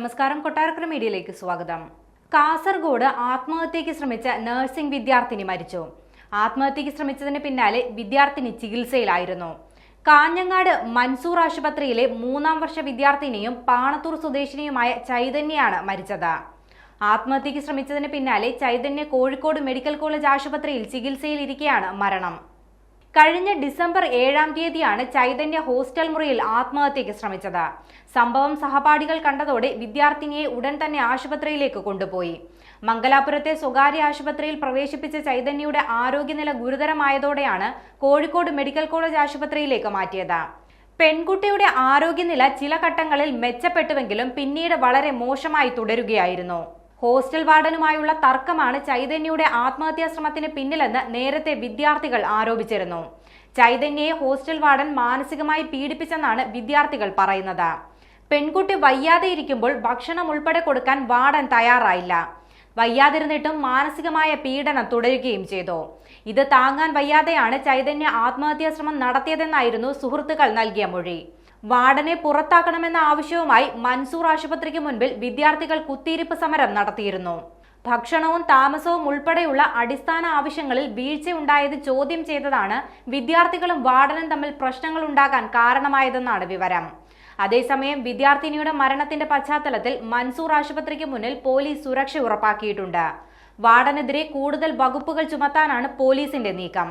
നമസ്കാരം, കൊട്ടാരക്കര മീഡിയയിലേക്ക് സ്വാഗതം. കാസർഗോഡ് ആത്മഹത്യയ്ക്ക് ശ്രമിച്ച നഴ്സിംഗ് വിദ്യാർത്ഥിനി മരിച്ചു. ആത്മഹത്യയ്ക്ക് ശ്രമിച്ചതിന് പിന്നാലെ വിദ്യാർത്ഥിനി ചികിത്സയിലായിരുന്നു. കാഞ്ഞങ്ങാട് മൻസൂർ ആശുപത്രിയിലെ 3ാം വർഷ വിദ്യാർത്ഥിനിയും പാണത്തൂർ സ്വദേശിനിയുമായ ചൈതന്യയാണ് മരിച്ചത്. ആത്മഹത്യയ്ക്ക് ശ്രമിച്ചതിന് പിന്നാലെ ചൈതന്യ കോഴിക്കോട് മെഡിക്കൽ കോളേജ് ആശുപത്രിയിൽ ചികിത്സയിലിരിക്കെയാണ് മരണം. കഴിഞ്ഞ ഡിസംബർ 7-ാം തീയതിയാണ് ചൈതന്യ ഹോസ്റ്റൽ മുറിയിൽ ആത്മഹത്യയ്ക്ക് ശ്രമിച്ചത്. സംഭവം സഹപാഠികൾ കണ്ടതോടെ വിദ്യാർത്ഥിനിയെ ഉടൻ തന്നെ ആശുപത്രിയിലേക്ക് കൊണ്ടുപോയി. മംഗലാപുരത്തെ സ്വകാര്യ ആശുപത്രിയിൽ പ്രവേശിപ്പിച്ച ചൈതന്യയുടെ ആരോഗ്യനില ഗുരുതരമായതോടെയാണ് കോഴിക്കോട് മെഡിക്കൽ കോളേജ് ആശുപത്രിയിലേക്ക് മാറ്റിയത്. പെൺകുട്ടിയുടെ ആരോഗ്യനില ചില ഘട്ടങ്ങളിൽ മെച്ചപ്പെട്ടുവെങ്കിലും പിന്നീട് വളരെ മോശമായി തുടരുകയായിരുന്നു. ഹോസ്റ്റൽ വാർഡനുമായുള്ള തർക്കമാണ് ചൈതന്യയുടെ ആത്മഹത്യാ ശ്രമത്തിന് പിന്നിലെന്ന് നേരത്തെ വിദ്യാർത്ഥികൾ ആരോപിച്ചിരുന്നു. ചൈതന്യയെ ഹോസ്റ്റൽ വാർഡൻ മാനസികമായി പീഡിപ്പിച്ചെന്നാണ് വിദ്യാർത്ഥികൾ പറയുന്നത്. പെൺകുട്ടി വയ്യാതെ ഇരിക്കുമ്പോൾ ഭക്ഷണം ഉൾപ്പെടെ കൊടുക്കാൻ വാർഡൻ തയ്യാറായില്ല. വയ്യാതിരുന്നിട്ടും മാനസികമായ പീഡനം തുടരുകയും ചെയ്തു. ഇത് താങ്ങാൻ വയ്യാതെയാണ് ചൈതന്യ ആത്മഹത്യാ ശ്രമം നടത്തിയതെന്നായിരുന്നു സുഹൃത്തുക്കൾ നൽകിയ മൊഴി. വാർഡനെ പുറത്താക്കണമെന്ന ആവശ്യവുമായി മൻസൂർ ആശുപത്രിക്ക് മുൻപിൽ വിദ്യാർത്ഥികൾ കുത്തിയിരിപ്പ് സമരം നടത്തിയിരുന്നു. ഭക്ഷണവും താമസവും ഉൾപ്പെടെയുള്ള അടിസ്ഥാന ആവശ്യങ്ങളിൽ വീഴ്ചയുണ്ടായത് ചോദ്യം ചെയ്തതാണ് വിദ്യാർത്ഥികളും വാർഡനും തമ്മിൽ പ്രശ്നങ്ങൾ ഉണ്ടാകാൻ കാരണമായതെന്നാണ് വിവരം. അതേസമയം വിദ്യാർത്ഥിനിയുടെ മരണത്തിന്റെ പശ്ചാത്തലത്തിൽ മൻസൂർ ആശുപത്രിക്ക് മുന്നിൽ പോലീസ് സുരക്ഷ ഉറപ്പാക്കിയിട്ടുണ്ട്. വാർഡനെതിരെ കൂടുതൽ വകുപ്പുകൾ ചുമത്താനാണ് പോലീസിന്റെ നീക്കം.